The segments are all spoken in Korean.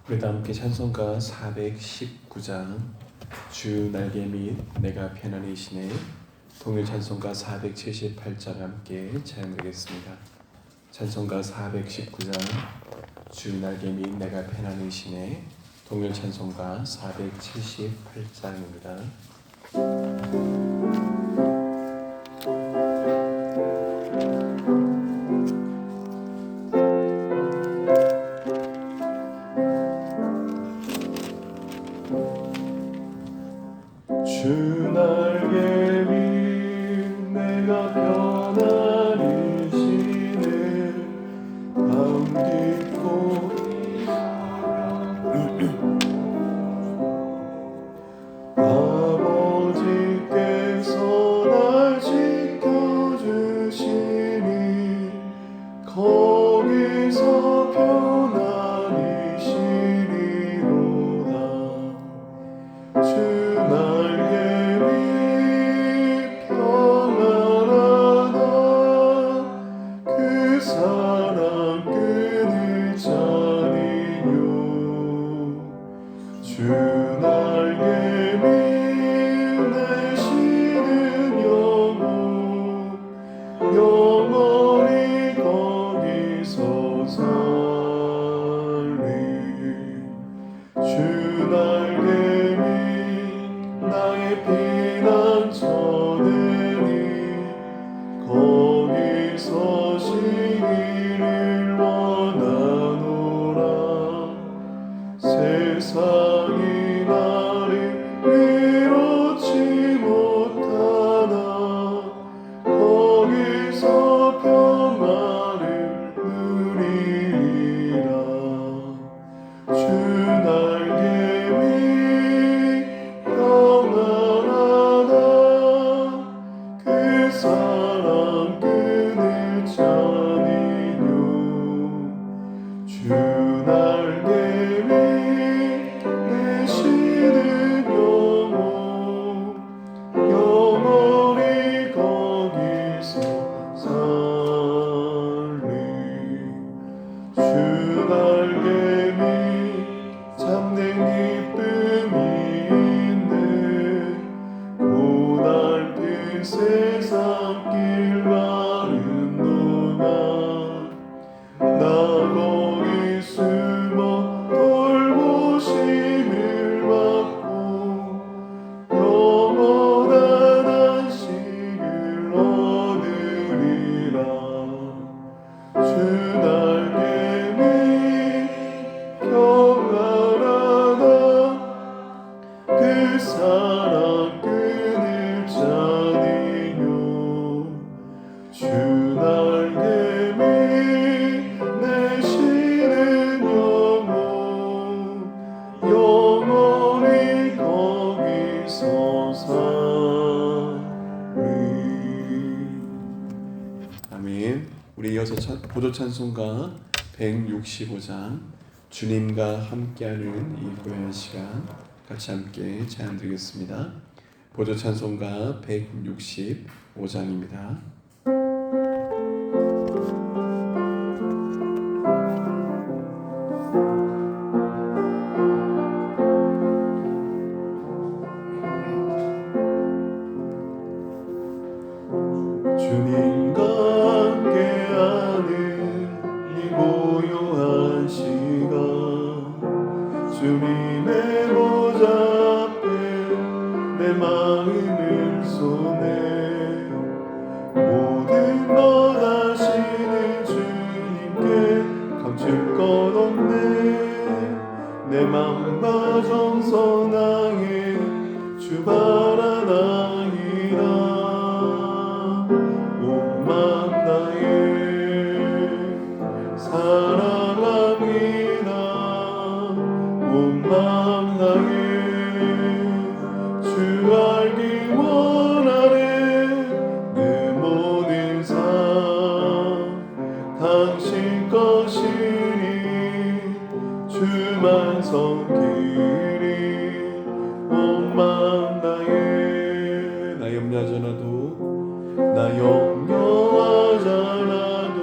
우리 다 함께 찬송가 419장 주 날개 및 내가 편안히시네, 동일 찬송가 478장 함께 찬양드리겠습니다. 찬송가 419장 주 날개 및 내가 편안히시네, 동일 찬송가 478장입니다. 주 날개 및 내가 편안히 쉬네, 마음 깊고 아버지께서 날 지켜주시니 거기서 편안히 쉬리로다. 주 날개 및 평안하다. 그 사랑 끈을 짜리뇨. 주 날개 및 내쉬는 영혼 영원히 거기서 살리. 주 날개 나의 피난처되니 거기서 쉬기를 원하노라. 세상이 나를 위로치 못하나 거기서 평안을 누리리라. 주 날개 평안하다. 그 사랑 끈을 짜리뇨. 주 날개 및 내쉬는 영혼 영원히 거기서 살리. 주 날개 및 참된 기쁨이 고달픈 세상 길 가는도다. 나 거기 숨어 돌보심을 받고 영원한 안식을 얻으리라. 주 날개 및 평안하다. 그 사랑 끈을 짜리뇨. 주 날개 및 내쉬는 영혼 영원히 거기서 살리. 아멘. 우리 이어서 보조 찬송가 165장 주님과 함께하는 이 고요한 시간 같이 함께 찬양드리겠습니다. 보조 찬송가 165장입니다. 주님과 함께하는 이 고요한 시간 주님의 보좌 앞에 내 마음을 쏟네. 모든 것 아시는 주님께 감출 것 없네. 내 맘과 정성 나의 주 바라나이다. 온 맘 다해 사랑합니다. 온 맘 다해 주 알기 원하네. 내 모든 삶 당신 것이니 주만 섬기리. 온 맘 다해 나 염려하잖아도 나 염려하잖아도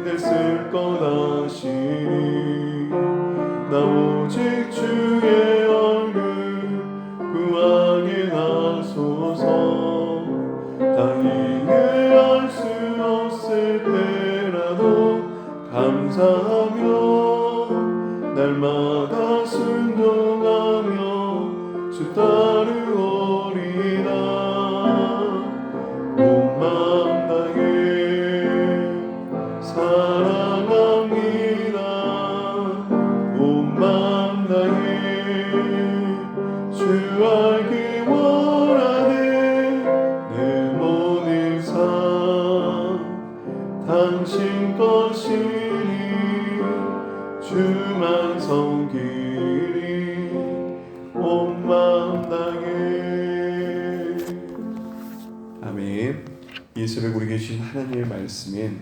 내 쓸 것 아시니 나 오직 주의 얼굴 구하게 하소서. 다 이해할 수 없을 때라도 감사하며 날마다 순종하며 주 따르오리다. 온 마음 다해 사랑합니다. 온 마음 다해 주 알기 원하네. 내 모든 삶 당신 것이니 주만 섬기리 온 마음 다해. 아멘. 이 새벽 우리에게 주신 하나님의 말씀인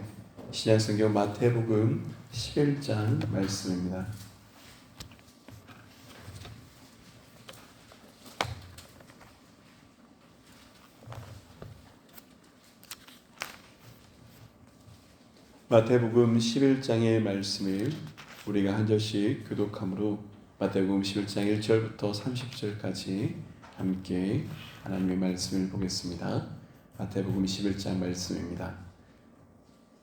신약성경 마태복음 11장 말씀입니다. 마태복음 11장의 말씀을 우리가 한 절씩 교독함으로 마태복음 11장 1절부터 30절까지 함께 하나님의 말씀을 보겠습니다. 마태복음 11장 말씀입니다.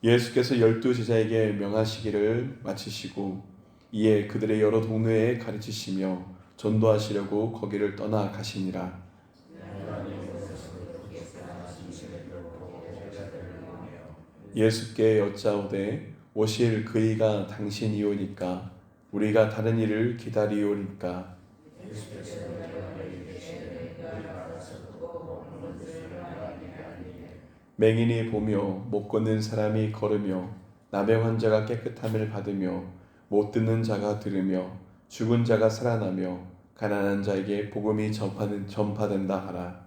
예수께서 12제자에게 명하시기를 마치시고 이에 그들의 여러 동네에 가르치시며 전도하시려고 거기를 떠나 가시니라. 예수께 여짜오되 오실 그이가 당신이오니까 우리가 다른 이를 기다리오니까. 맹인이 보며 못 걷는 사람이 걸으며 남의 환자가 깨끗함을 받으며 못 듣는 자가 들으며 죽은 자가 살아나며 가난한 자에게 복음이 전파된다 하라.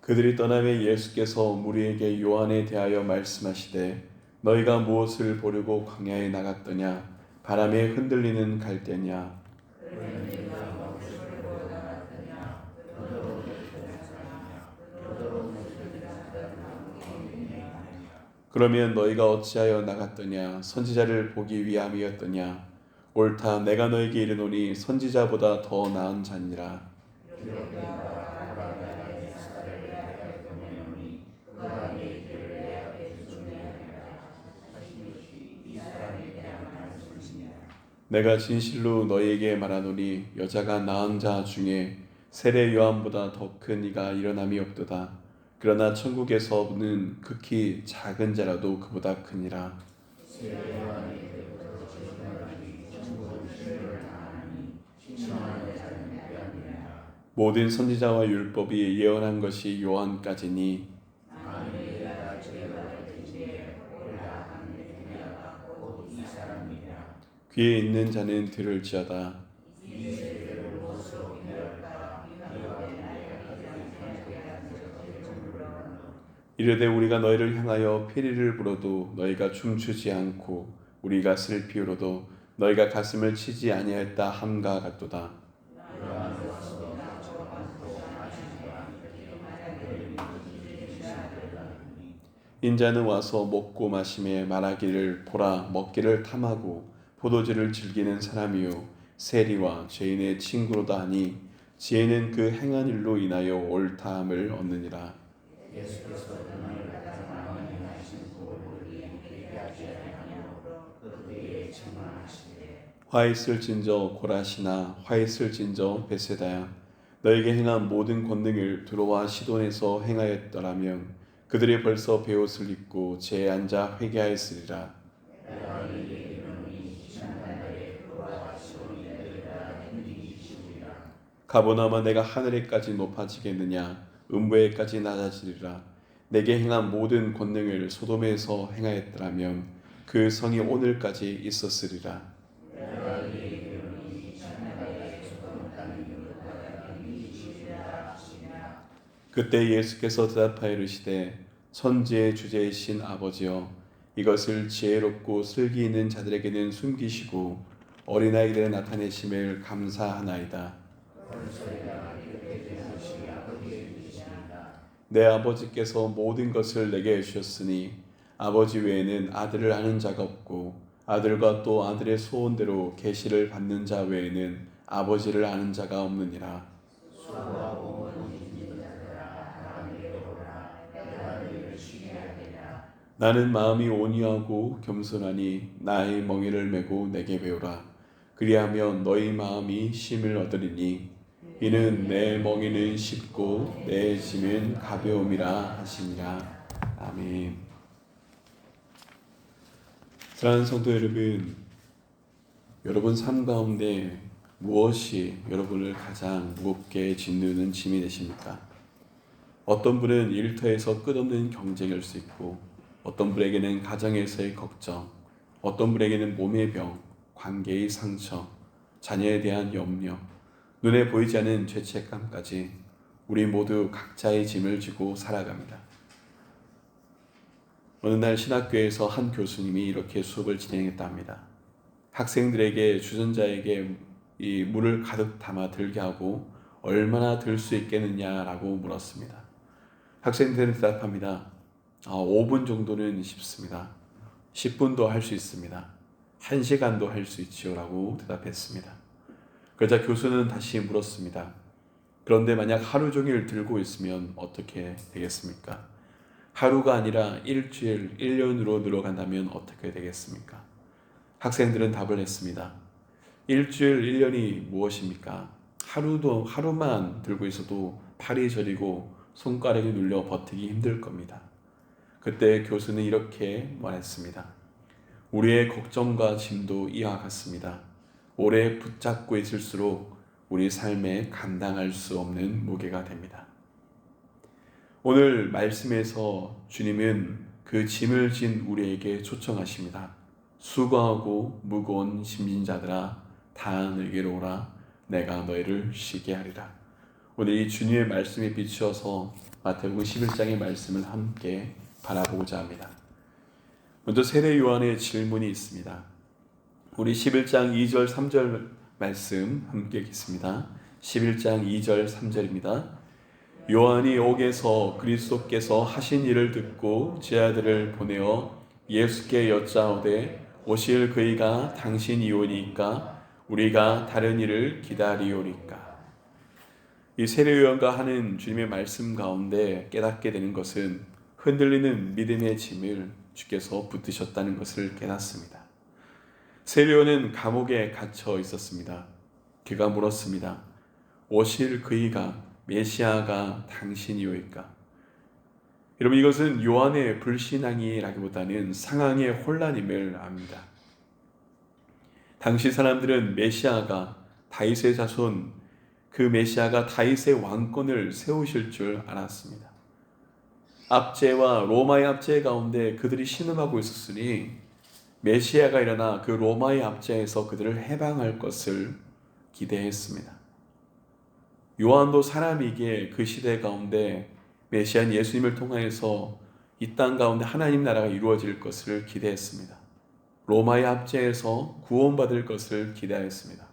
그들이 떠나매 예수께서 무리에게 요한에 대하여 말씀하시되 너희가 무엇을 보려고 광야에 나갔더냐? 바람에 흔들리는 갈대냐? 그러면 너희가 어찌하여 나갔더냐? 선지자를 보기 위함이었더냐? 옳다, 내가 너희에게 이르노니 선지자보다 더 나은 자니라. 내가 진실로 너희에게 말하노니 여자가 낳은 자 중에 세례 요한보다 더 큰 이가 일어남이 없도다. 그러나 천국에서는 극히 작은 자라도 그보다 크니라. 모든 선지자와 율법이 예언한 것이 요한까지니 귀에 있는 자는 들을지어다. 이르되 우리가 너희를 향하여 피리를 불어도 너희가 춤추지 않고 우리가 슬피 울어도 너희가 가슴을 치지 아니하였다 함과 같도다. 인자는 와서 먹고 마시며 말하기를 보라 먹기를 탐하고 포도주를 즐기는 사람이요 세리와 죄인의 친구로다 하니 지혜는 그 행한 일로 인하여 옳다함을 얻느니라. 화 있을진저 고라시나 화 있을진저 베세다야 너에게 행한 모든 권능을 두로와 시돈에서 행하였더라면 그들이 벌써 베옷을 입고 제에 앉아 회개하였으리라. 가보나마 내가 하늘에까지 높아지겠느냐 음부에까지 낮아지리라. 내게 행한 모든 권능을 소돔에서 행하였더라면 그 성이 오늘까지 있었으리라. 그때 예수께서 대답하여 이르시되 천지의 주제이신 아버지여 이것을 지혜롭고 슬기 있는 자들에게는 숨기시고 어린아이들에 나타내심을 감사하나이다. 내 아버지께서 모든 것을 내게 주셨으니 아버지 외에는 아들을 아는 자가 없고 아들과 또 아들의 소원대로 계시를 받는 자 외에는 아버지를 아는 자가 없느니라. 나는 마음이 온유하고 겸손하니 나의 멍에를 메고 내게 배우라. 그리하면 너희 마음이 쉼을 얻으리니 이는 내 멍에는 쉽고 내 짐은 가벼움이라 하시니라. 아멘. 사랑하는 성도 여러분, 여러분 삶 가운데 무엇이 여러분을 가장 무겁게 짓누르는 짐이 되십니까? 어떤 분은 일터에서 끝없는 경쟁일 수 있고, 어떤 분에게는 가정에서의 걱정, 어떤 분에게는 몸의 병, 관계의 상처, 자녀에 대한 염려, 눈에 보이지 않는 죄책감까지 우리 모두 각자의 짐을 지고 살아갑니다. 어느 날 신학교에서 한 교수님이 이렇게 수업을 진행했다 합니다. 학생들에게 주전자에게 이 물을 가득 담아 들게 하고 얼마나 들 수 있겠느냐라고 물었습니다. 학생들은 대답합니다. 5분 정도는 쉽습니다. 10분도 할 수 있습니다. 1시간도 할 수 있지요 라고 대답했습니다. 그러자 교수는 다시 물었습니다. 그런데 만약 하루 종일 들고 있으면 어떻게 되겠습니까? 하루가 아니라 일주일, 1년으로 늘어간다면 어떻게 되겠습니까? 학생들은 답을 했습니다. 일주일, 1년이 무엇입니까? 하루만 들고 있어도 팔이 저리고 손가락이 눌려 버티기 힘들 겁니다. 그때 교수는 이렇게 말했습니다. 우리의 걱정과 짐도 이와 같습니다. 오래 붙잡고 있을수록 우리 삶에 감당할 수 없는 무게가 됩니다. 오늘 말씀에서 주님은 그 짐을 진 우리에게 초청하십니다. 수고하고 무거운 짐진 자들아 다 내게로 오라. 내가 너희를 쉬게 하리라. 오늘 이 주님의 말씀에 비추어서 마태복음 11장의 말씀을 함께 바라보고자 합니다. 먼저 세례 요한의 질문이 있습니다. 우리 11장 2절 3절 말씀 함께 읽겠습니다. 11장 2절 3절입니다. 요한이 옥에서 그리스도께서 하신 일을 듣고 제 아들을 보내어 예수께 여짜오되 오실 그이가 당신이오니까 우리가 다른 일을 기다리오리까. 이 세례 요한과 하는 주님의 말씀 가운데 깨닫게 되는 것은 흔들리는 믿음의 짐을 주께서 붙드셨다는 것을 깨닫습니다. 세례 요한은 감옥에 갇혀 있었습니다. 그가 물었습니다. 오실 그이가 메시아가 당신이오이까? 여러분, 이것은 요한의 불신앙이라기보다는 상황의 혼란임을 압니다. 당시 사람들은 메시아가 다윗의 자손, 그 메시아가 다윗의 왕권을 세우실 줄 알았습니다. 압제와 로마의 압제 가운데 그들이 신음하고 있었으니 메시아가 일어나 그 로마의 압제에서 그들을 해방할 것을 기대했습니다. 요한도 사람이기에 그 시대 가운데 메시아 예수님을 통하여서 이 땅 가운데 하나님 나라가 이루어질 것을 기대했습니다. 로마의 압제에서 구원받을 것을 기대했습니다.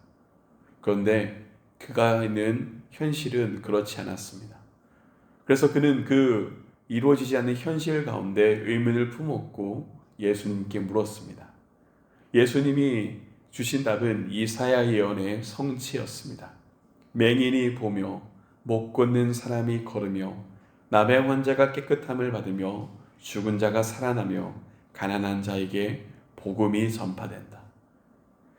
그런데 그가 있는 현실은 그렇지 않았습니다. 그래서 그는 그 이루어지지 않는 현실 가운데 의문을 품었고 예수님께 물었습니다. 예수님이 주신 답은 이사야 예언의 성취였습니다. 맹인이 보며 못 걷는 사람이 걸으며 남의 환자가 깨끗함을 받으며 죽은 자가 살아나며 가난한 자에게 복음이 전파된다.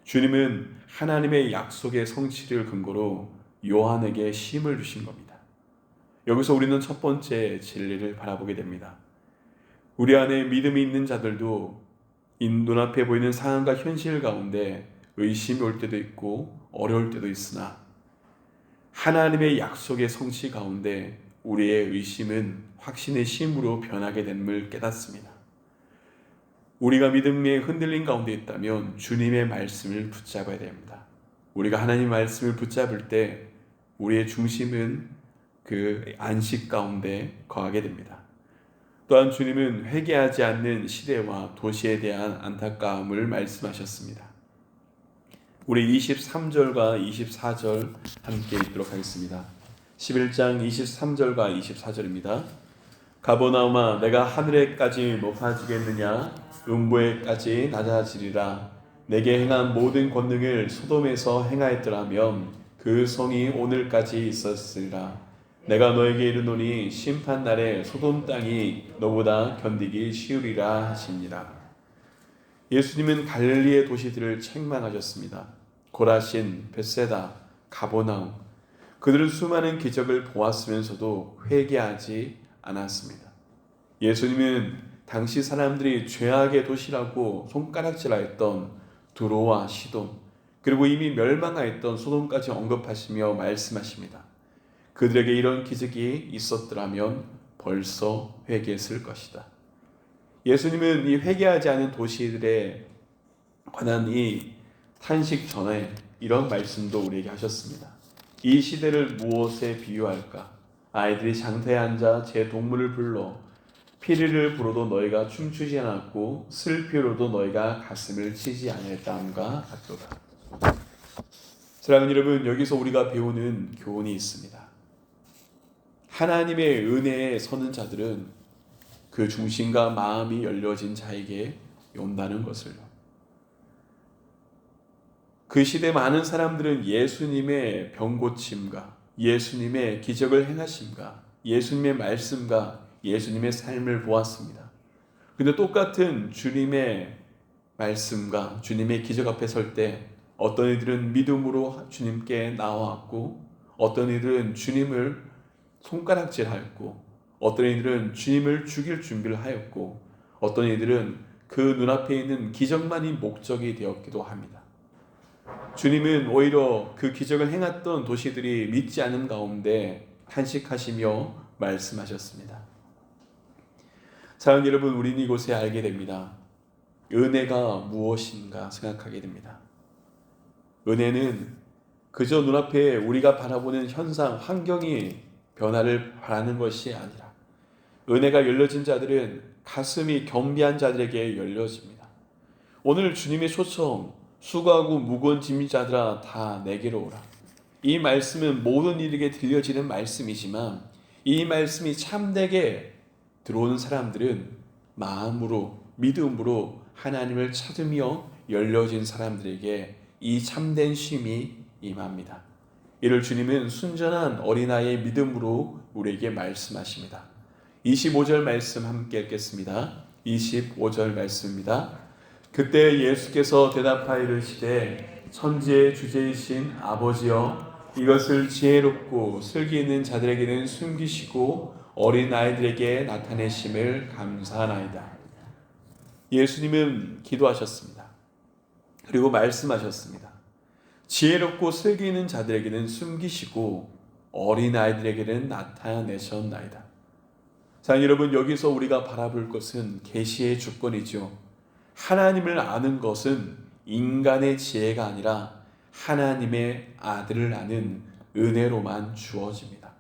주님은 하나님의 약속의 성취를 근거로 요한에게 힘을 주신 겁니다. 여기서 우리는 첫 번째 진리를 바라보게 됩니다. 우리 안에 믿음이 있는 자들도 눈앞에 보이는 상황과 현실 가운데 의심이 올 때도 있고 어려울 때도 있으나 하나님의 약속의 성취 가운데 우리의 의심은 확신의 심으로 변하게 됨을 깨닫습니다. 우리가 믿음의 흔들림 가운데 있다면 주님의 말씀을 붙잡아야 됩니다. 우리가 하나님의 말씀을 붙잡을 때 우리의 중심은 그 안식 가운데 거하게 됩니다. 또한 주님은 회개하지 않는 시대와 도시에 대한 안타까움을 말씀하셨습니다. 우리 23절과 24절 함께 읽도록 하겠습니다. 11장 23절과 24절입니다. 가버나움아 내가 하늘에까지 높아지겠느냐 음보에까지 낮아지리라. 내게 행한 모든 권능을 소돔에서 행하였더라면 그 성이 오늘까지 있었으리라. 내가 너에게 이르노니 심판 날에 소돔 땅이 너보다 견디기 쉬우리라 하시니라. 예수님은 갈릴리의 도시들을 책망하셨습니다. 고라신, 벳세다, 가버나움, 그들은 수많은 기적을 보았으면서도 회개하지 않았습니다. 예수님은 당시 사람들이 죄악의 도시라고 손가락질하였던 두로와 시돈, 그리고 이미 멸망하였던 소돔까지 언급하시며 말씀하십니다. 그들에게 이런 기적이 있었더라면 벌써 회개했을 것이다. 예수님은 이 회개하지 않은 도시들에 관한 이 탄식 전에 이런 말씀도 우리에게 하셨습니다. 이 시대를 무엇에 비유할까? 아이들이 장터에 앉아 제 동물을 불러 피리를 불어도 너희가 춤추지 않았고 슬피로도 너희가 가슴을 치지 않았다함과 같도다. 사랑하는 여러분, 여기서 우리가 배우는 교훈이 있습니다. 하나님의 은혜에 서는 자들은 그 중심과 마음이 열려진 자에게 온다는 것을요. 그 시대 많은 사람들은 예수님의 병고침과 예수님의 기적을 행하심과 예수님의 말씀과 예수님의 삶을 보았습니다. 근데 똑같은 주님의 말씀과 주님의 기적 앞에 설 때 어떤 이들은 믿음으로 주님께 나와왔고 어떤 이들은 주님을 손가락질하였고 어떤 이들은 주님을 죽일 준비를 하였고 어떤 이들은 그 눈앞에 있는 기적만이 목적이 되었기도 합니다. 주님은 오히려 그 기적을 행했던 도시들이 믿지 않은 가운데 탄식하시며 말씀하셨습니다. 사랑하는 여러분, 우리는 이곳에 알게 됩니다. 은혜가 무엇인가 생각하게 됩니다. 은혜는 그저 눈앞에 우리가 바라보는 현상, 환경이 변화를 바라는 것이 아니라 은혜가 열려진 자들은 가슴이 겸비한 자들에게 열려집니다. 오늘 주님의 초청, 수고하고 무거운 짐진 자들아 다 내게로 오라. 이 말씀은 모든 이에게 들려지는 말씀이지만 이 말씀이 참되게 들어오는 사람들은 마음으로 믿음으로 하나님을 찾으며 열려진 사람들에게 이 참된 쉼이 임합니다. 이를 주님은 순전한 어린아이의 믿음으로 우리에게 말씀하십니다. 25절 말씀 함께 읽겠습니다. 25절 말씀입니다. 그때 예수께서 대답하여 이르시되 천지의 주제이신 아버지여 이것을 지혜롭고 슬기 있는 자들에게는 숨기시고 어린아이들에게 나타내심을 감사하나이다. 예수님은 기도하셨습니다. 그리고 말씀하셨습니다. 지혜롭고 슬기 있는 자들에게는 숨기시고 어린아이들에게는 나타내셨나이다. 자, 여러분, 여기서 우리가 바라볼 것은 계시의 주권이죠. 하나님을 아는 것은 인간의 지혜가 아니라 하나님의 아들을 아는 은혜로만 주어집니다.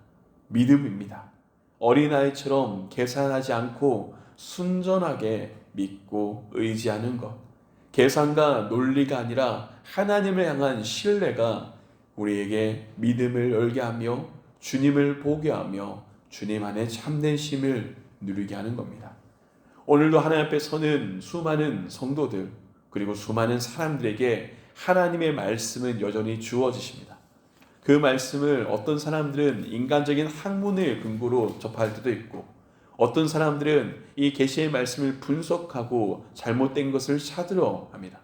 믿음입니다. 어린아이처럼 계산하지 않고 순전하게 믿고 의지하는 것. 계산과 논리가 아니라 하나님을 향한 신뢰가 우리에게 믿음을 열게 하며 주님을 보게 하며 주님 안에 참된 쉼을 누리게 하는 겁니다. 오늘도 하나님 앞에 서는 수많은 성도들 그리고 수많은 사람들에게 하나님의 말씀은 여전히 주어지십니다. 그 말씀을 어떤 사람들은 인간적인 학문의 근거로 접할 때도 있고 어떤 사람들은 이 계시의 말씀을 분석하고 잘못된 것을 찾으려 합니다.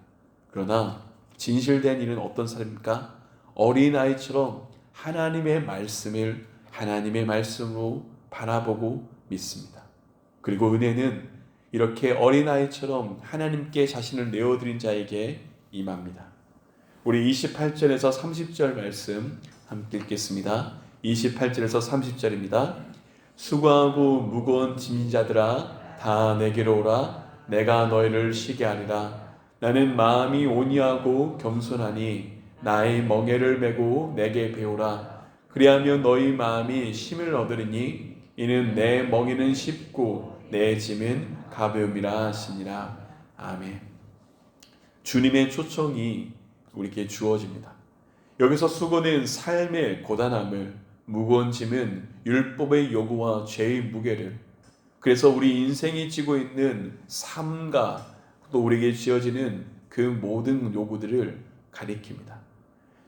그러나 진실된 일은 어떤 사람입니까? 어린아이처럼 하나님의 말씀을 하나님의 말씀으로 바라보고 믿습니다. 그리고 은혜는 이렇게 어린아이처럼 하나님께 자신을 내어드린 자에게 임합니다. 우리 28절에서 30절 말씀 함께 읽겠습니다. 28절에서 30절입니다. 수고하고 무거운 짐진 자들아 다 내게로 오라. 내가 너희를 쉬게 하리라. 나는 마음이 온유하고 겸손하니 나의 멍에를 메고 내게 배우라. 그리하면 너희 마음이 쉼을 얻으리니 이는 내 멍에는 쉽고 내 짐은 가벼움이라 하시니라. 아멘. 주님의 초청이 우리에게 주어집니다. 여기서 수고는 삶의 고단함을, 무거운 짐은 율법의 요구와 죄의 무게를, 그래서 우리 인생이 지고 있는 삶과 또 우리에게 지어지는 그 모든 요구들을 가리킵니다.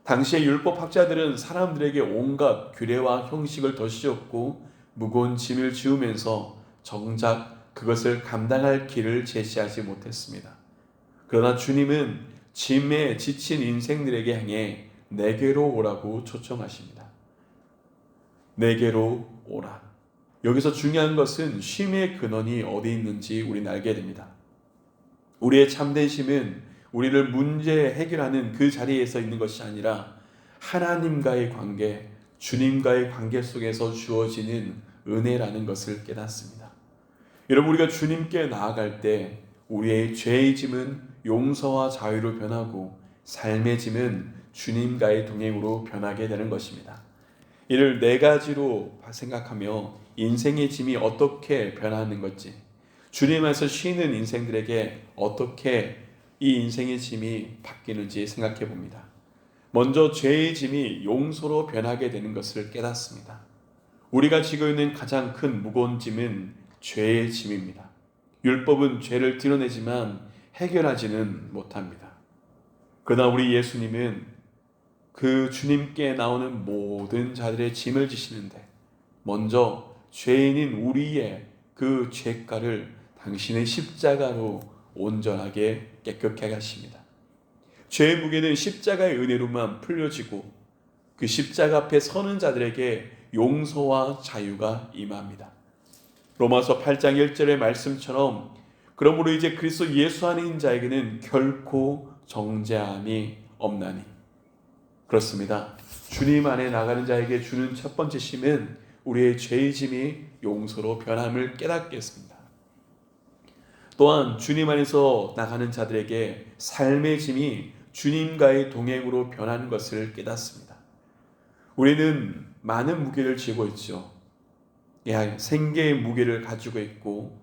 당시의 율법학자들은 사람들에게 온갖 규례와 형식을 덧씌웠고 무거운 짐을 지우면서 정작 그것을 감당할 길을 제시하지 못했습니다. 그러나 주님은 짐에 지친 인생들에게 향해 내게로 오라고 초청하십니다. 내게로 오라. 여기서 중요한 것은 쉼의 근원이 어디 있는지 우리는 알게 됩니다. 우리의 참된 쉼은 우리를 문제 해결하는 그 자리에서 있는 것이 아니라 하나님과의 관계, 주님과의 관계 속에서 주어지는 은혜라는 것을 깨닫습니다. 여러분, 우리가 주님께 나아갈 때 우리의 죄의 짐은 용서와 자유로 변하고 삶의 짐은 주님과의 동행으로 변하게 되는 것입니다. 이를 네 가지로 생각하며 인생의 짐이 어떻게 변하는 건지, 주님 안에서 쉬는 인생들에게 어떻게 이 인생의 짐이 바뀌는지 생각해 봅니다. 먼저 죄의 짐이 용서로 변하게 되는 것을 깨닫습니다. 우리가 지고 있는 가장 큰 무거운 짐은 죄의 짐입니다. 율법은 죄를 드러내지만 해결하지는 못합니다. 그러나 우리 예수님은 그 주님께 나오는 모든 자들의 짐을 지시는데 먼저 죄인인 우리의 그 죄가를 당신의 십자가로 온전하게 깨끗하게 하십니다. 죄의 무게는 십자가의 은혜로만 풀려지고 그 십자가 앞에 서는 자들에게 용서와 자유가 임합니다. 로마서 8장 1절의 말씀처럼 그러므로 이제 그리스도 예수 안에 있는 자에게는 결코 정죄함이 없나니. 그렇습니다. 주님 안에 나가는 자에게 주는 첫 번째 쉼은 우리의 죄의 짐이 용서로 변함을 깨닫게 했습니다. 또한 주님 안에서 나가는 자들에게 삶의 짐이 주님과의 동행으로 변하는 것을 깨닫습니다. 우리는 많은 무게를 지고 있죠. 생계의 무게를 가지고 있고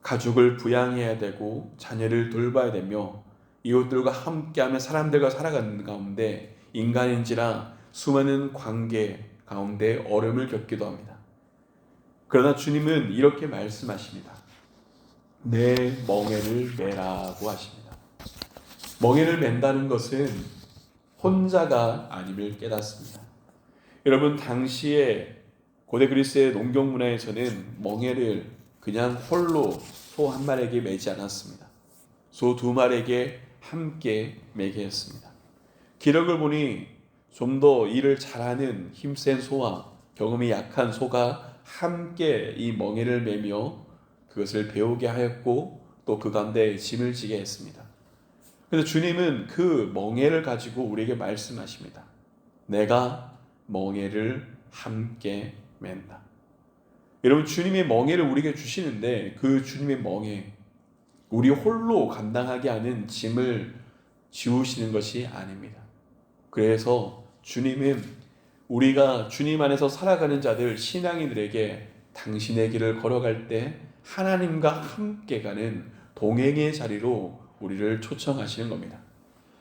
가족을 부양해야 되고 자녀를 돌봐야 되며 이웃들과 함께하며 사람들과 살아가는 가운데 인간인지라 수많은 관계 가운데 어려움을 겪기도 합니다. 그러나 주님은 이렇게 말씀하십니다. 내 멍에를 매라고 하십니다. 멍에를 맨다는 것은 혼자가 아님을 깨닫습니다. 여러분, 당시에 고대 그리스의 농경 문화에서는 멍에를 그냥 홀로 소 한 마리에게 매지 않았습니다. 소 두 마리에게 함께 매게 했습니다. 기록을 보니 좀 더 일을 잘하는 힘센 소와 경험이 약한 소가 함께 이 멍에를 매며 그것을 배우게 하였고 또 그 가운데 짐을 지게 했습니다. 그래서 주님은 그 멍에를 가지고 우리에게 말씀하십니다. 내가 멍에를 함께 맨다. 여러분, 주님의 멍에를 우리에게 주시는데 그 주님의 멍에 우리 홀로 감당하게 하는 짐을 지우시는 것이 아닙니다. 그래서 주님은 우리가 주님 안에서 살아가는 자들, 신앙인들에게 당신의 길을 걸어갈 때 하나님과 함께 가는 동행의 자리로 우리를 초청하시는 겁니다.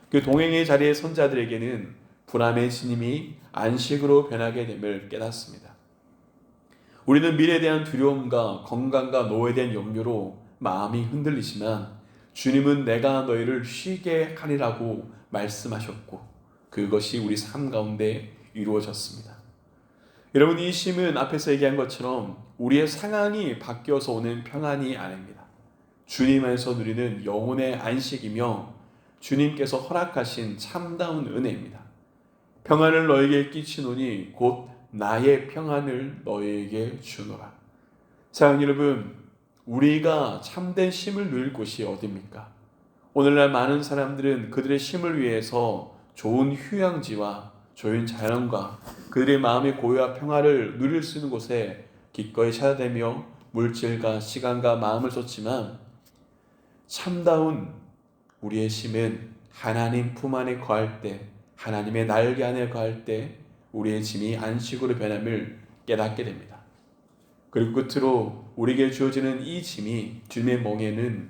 그 동행의 자리에 선 자들에게는 불안의 짐이 안식으로 변하게 됨을 깨닫습니다. 우리는 미래에 대한 두려움과 건강과 노후에 대한 염려로 마음이 흔들리지만 주님은 내가 너희를 쉬게 하리라고 말씀하셨고 그것이 우리 삶 가운데 이루어졌습니다. 여러분, 이 쉼은 앞에서 얘기한 것처럼 우리의 상황이 바뀌어서 오는 평안이 아닙니다. 주님 안에서 누리는 영혼의 안식이며 주님께서 허락하신 참다운 은혜입니다. 평안을 너에게 끼치노니 곧 나의 평안을 너에게 주노라. 사랑하는 여러분, 우리가 참된 쉼을 누릴 곳이 어디입니까? 오늘날 많은 사람들은 그들의 쉼을 위해서 좋은 휴양지와 좋은 자연과 그들의 마음의 고요와 평화를 누릴 수 있는 곳에 기꺼이 찾아다니며 물질과 시간과 마음을 쏟지만 참다운 우리의 쉼은 하나님 품 안에 거할 때, 하나님의 날개 안에 거할 때 우리의 짐이 안식으로 변함을 깨닫게 됩니다. 그리고 끝으로 우리에게 주어지는 이 짐이, 주님의 멍에는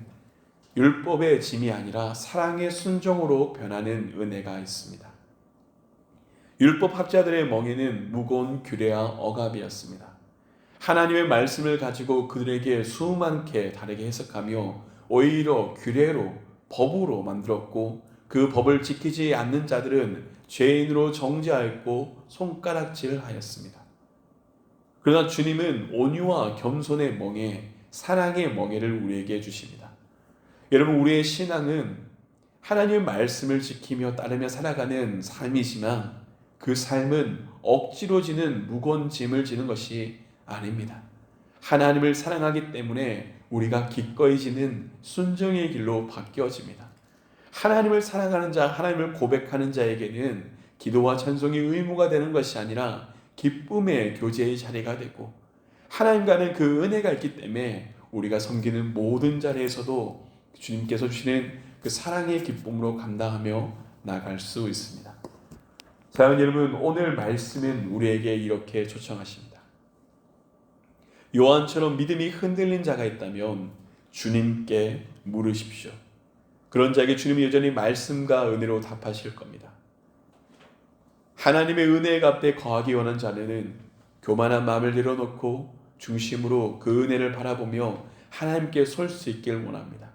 율법의 짐이 아니라 사랑의 순종으로 변하는 은혜가 있습니다. 율법 학자들의 멍에는 무거운 규례와 억압이었습니다. 하나님의 말씀을 가지고 그들에게 수많게 다르게 해석하며 오히려 규례로 법으로 만들었고 그 법을 지키지 않는 자들은 죄인으로 정죄하였고 손가락질하였습니다. 그러나 주님은 온유와 겸손의 멍에 사랑의 멍에를 우리에게 주십니다. 여러분, 우리의 신앙은 하나님의 말씀을 지키며 따르며 살아가는 삶이지만 그 삶은 억지로 지는 무거운 짐을 지는 것이 아닙니다. 하나님을 사랑하기 때문에 우리가 기꺼이 지는 순종의 길로 바뀌어집니다. 하나님을 사랑하는 자, 하나님을 고백하는 자에게는 기도와 찬송이 의무가 되는 것이 아니라 기쁨의 교제의 자리가 되고 하나님과는 그 은혜가 있기 때문에 우리가 섬기는 모든 자리에서도 주님께서 주시는 그 사랑의 기쁨으로 감당하며 나갈 수 있습니다. 사랑하는 여러분, 오늘 말씀은 우리에게 이렇게 초청하십니다. 요한처럼 믿음이 흔들린 자가 있다면 주님께 물으십시오. 그런 자에게 주님이 여전히 말씀과 은혜로 답하실 겁니다. 하나님의 은혜의 값에 거하기 원하는 자는 교만한 마음을 내려놓고 중심으로 그 은혜를 바라보며 하나님께 설 수 있길 원합니다.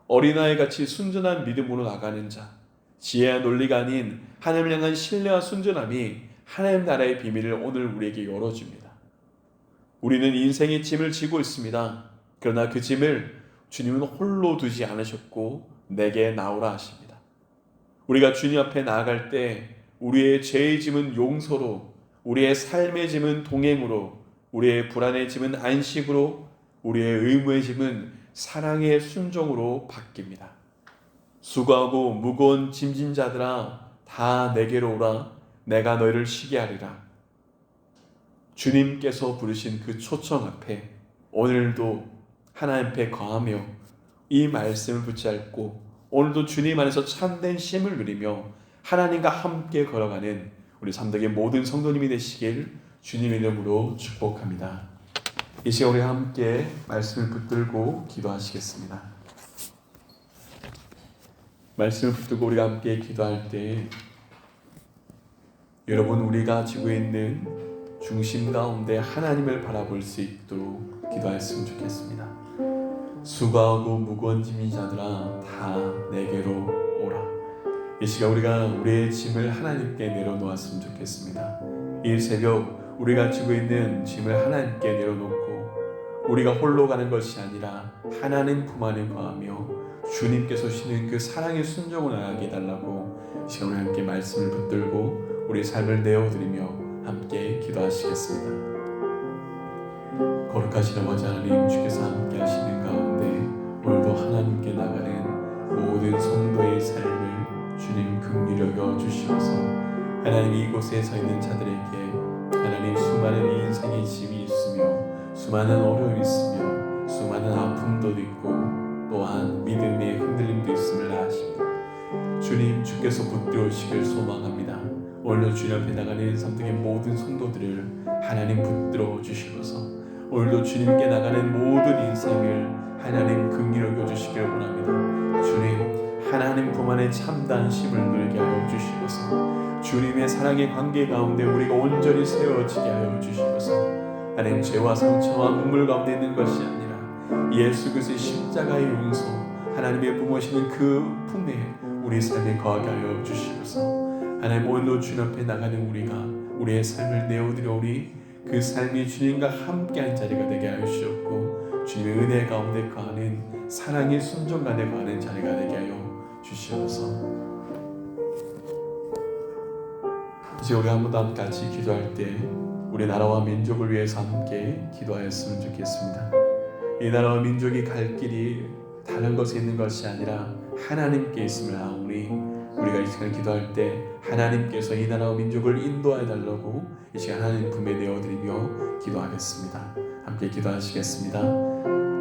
어린아이같이 순전한 믿음으로 나가는 자, 지혜와 논리가 아닌 하나님을 향한 신뢰와 순전함이 하나님 나라의 비밀을 오늘 우리에게 열어줍니다. 우리는 인생의 짐을 지고 있습니다. 그러나 그 짐을 주님은 홀로 두지 않으셨고 내게 나오라 하십니다. 우리가 주님 앞에 나아갈 때 우리의 죄의 짐은 용서로, 우리의 삶의 짐은 동행으로, 우리의 불안의 짐은 안식으로, 우리의 의무의 짐은 사랑의 순종으로 바뀝니다. 수고하고 무거운 짐진 자들아 다 내게로 오라. 내가 너희를 쉬게 하리라. 주님께서 부르신 그 초청 앞에 오늘도 하나님 앞에 거하며 이 말씀을 붙잡고 오늘도 주님 안에서 참된 쉼을 누리며 하나님과 함께 걸어가는 우리 삼덕의 모든 성도님이 되시길 주님의 이름으로 축복합니다. 이 시간 우리 함께 말씀을 붙들고 기도하시겠습니다. 말씀을 붙들고 우리가 함께 기도할 때 여러분, 우리가 지고 있는 중심 가운데 하나님을 바라볼 수 있도록 기도했으면 좋겠습니다. 수고하고 무거운 짐진 자들아 다 내게로 오라. 이 시간 우리가 우리의 짐을 하나님께 내려놓았으면 좋겠습니다. 이 새벽 우리가 지고 있는 짐을 하나님께 내려놓고 우리가 홀로 가는 것이 아니라 하나님 품 안에 거하며 주님께서 주시는 그 사랑의 순종을 나가게 해달라고 이 시간 우리 함께 말씀을 붙들고 우리 삶을 내어드리며 함께 기도하시겠습니다. 거룩하신 아버지 하나님, 주께서 함께 하시는 가운데 오늘도 하나님께 나가는 모든 성도의 삶을 주님 긍휼히 여겨 주시옵소서. 하나님, 이곳에 서 있는 자들에게 하나님 수많은 인생의 짐이 있으며 수많은 어려움이 있으며 수많은 아픔도 있고 또한 믿음의 흔들림도 있음을 아십니다. 주님, 주께서 붙들어주시길 소망합니다. 오늘도 주님 앞에 나가는 삼덕의 모든 성도들을 하나님 붙들어 주시옵소서. 오늘도 주님께 나가는 모든 인생을 하나님 긍휼히 여겨주시길 원합니다. 주님, 하나님 품 안에 참다한 쉼을 누리게 하여 주시옵소서. 주님의 사랑의 관계 가운데 우리가 온전히 세워지게 하여 주시옵소서. 하나님, 죄와 상처와 눈물 가운데 있는 것이 아니라 예수 그리스도의 십자가의 용서, 하나님의 부모시는 그 품에 우리 삶에 거하게 하여 주시옵소서. 하나님, 오늘도 주님 앞에 나가는 우리가 우리의 삶을 내어드려오니 그 삶이 주님과 함께한 자리가 되게 하여 주시옵고 주님의 은혜 가운데 거하는 사랑의 순종 가운데 거하는 자리가 되게 하여 주시옵소서. 이제 우리 한 번 더 같이 기도할 때 우리 나라와 민족을 위해서 함께 기도하였으면 좋겠습니다. 이 나라와 민족이 갈 길이 다른 것에 있는 것이 아니라 하나님께 있음을 아오니 우리가 이 시간 기도할 때 하나님께서 이 나라와 민족을 인도해 달라고 이 시간 하나님 품에 내어드리며 기도하겠습니다. 함께 기도하시겠습니다.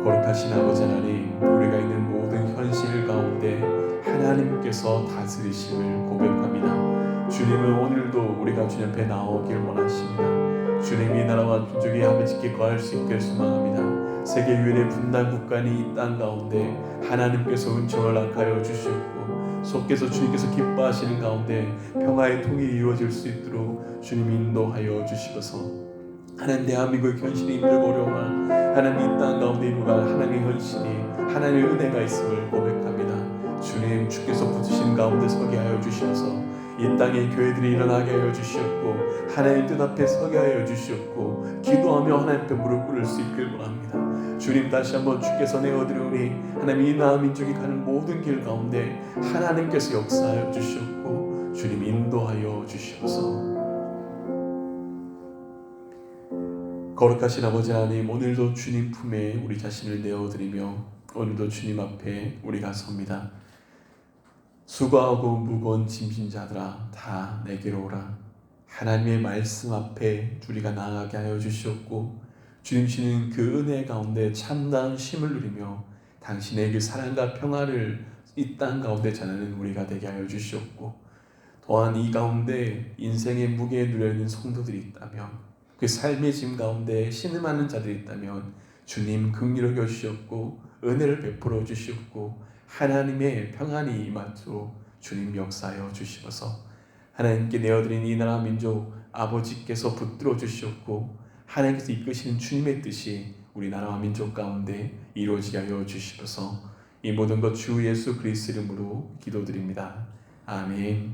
거룩하신 아버지 하나님, 우리가 있는 모든 현실 가운데 하나님께서 다스리심을 고백합니다. 주님은 오늘도 우리가 주님 앞에 나오길 원하십니다. 주님이 나라와 민족이 함께 거할 수 있게 소망합니다. 세계 유일의 분단 국간이 이 땅 가운데 하나님께서 은총을 악하여 주시옵고 속께서 주님께서 기뻐하시는 가운데 평화의 통일이 이루어질 수 있도록 주님 인도하여 주시옵소서. 하나님 대한민국의 현실이 힘들고 어려우나 하나님 이 땅 가운데 이루어갈 하나님의 현실이 하나님의 은혜가 있음을 고백합니다. 주님 주께서 붙으신 가운데 서게 하여 주셔서 이 땅에 교회들이 일어나게 하여 주시옵고 하나님 뜻 앞에 서게 하여 주시옵고 기도하며 하나님 앞에 무릎 꿇을 수 있길 원합니다. 주님 다시 한번 주께서 내어드리오니 하나님 이 나라 민족이 가는 모든 길 가운데 하나님께서 역사하여 주시옵고 주님 인도하여 주시옵소서. 거룩하신 아버지 하나님, 오늘도 주님 품에 우리 자신을 내어드리며 오늘도 주님 앞에 우리가 섭니다. 수고하고 무거운 짐진 자들아 다 내게로 오라. 하나님의 말씀 앞에 우리가 나아가게 하여 주시옵고 주님 주시는 그 은혜 가운데 참다운 쉼을 누리며 당신의 그 사랑과 평화를 이 땅 가운데 전하는 우리가 되게 하여 주시옵고 또한 이 가운데 인생의 무게에 누려있는 성도들이 있다면 그 삶의 짐 가운데 신음하는 자들이 있다면 주님 긍휼히 여주시옵고 은혜를 베풀어 주시옵고 하나님의 평안이 임하도록 주님 역사하여 주시옵소서. 하나님께 내어드린 이 나라 민족 아버지께서 붙들어 주시옵고 하나님께서 이끄시는 주님의 뜻이 우리 나라와 민족 가운데 이루어지게 하여 주시옵소서. 이 모든 것 주 예수 그리스도 이름으로 기도드립니다. 아멘.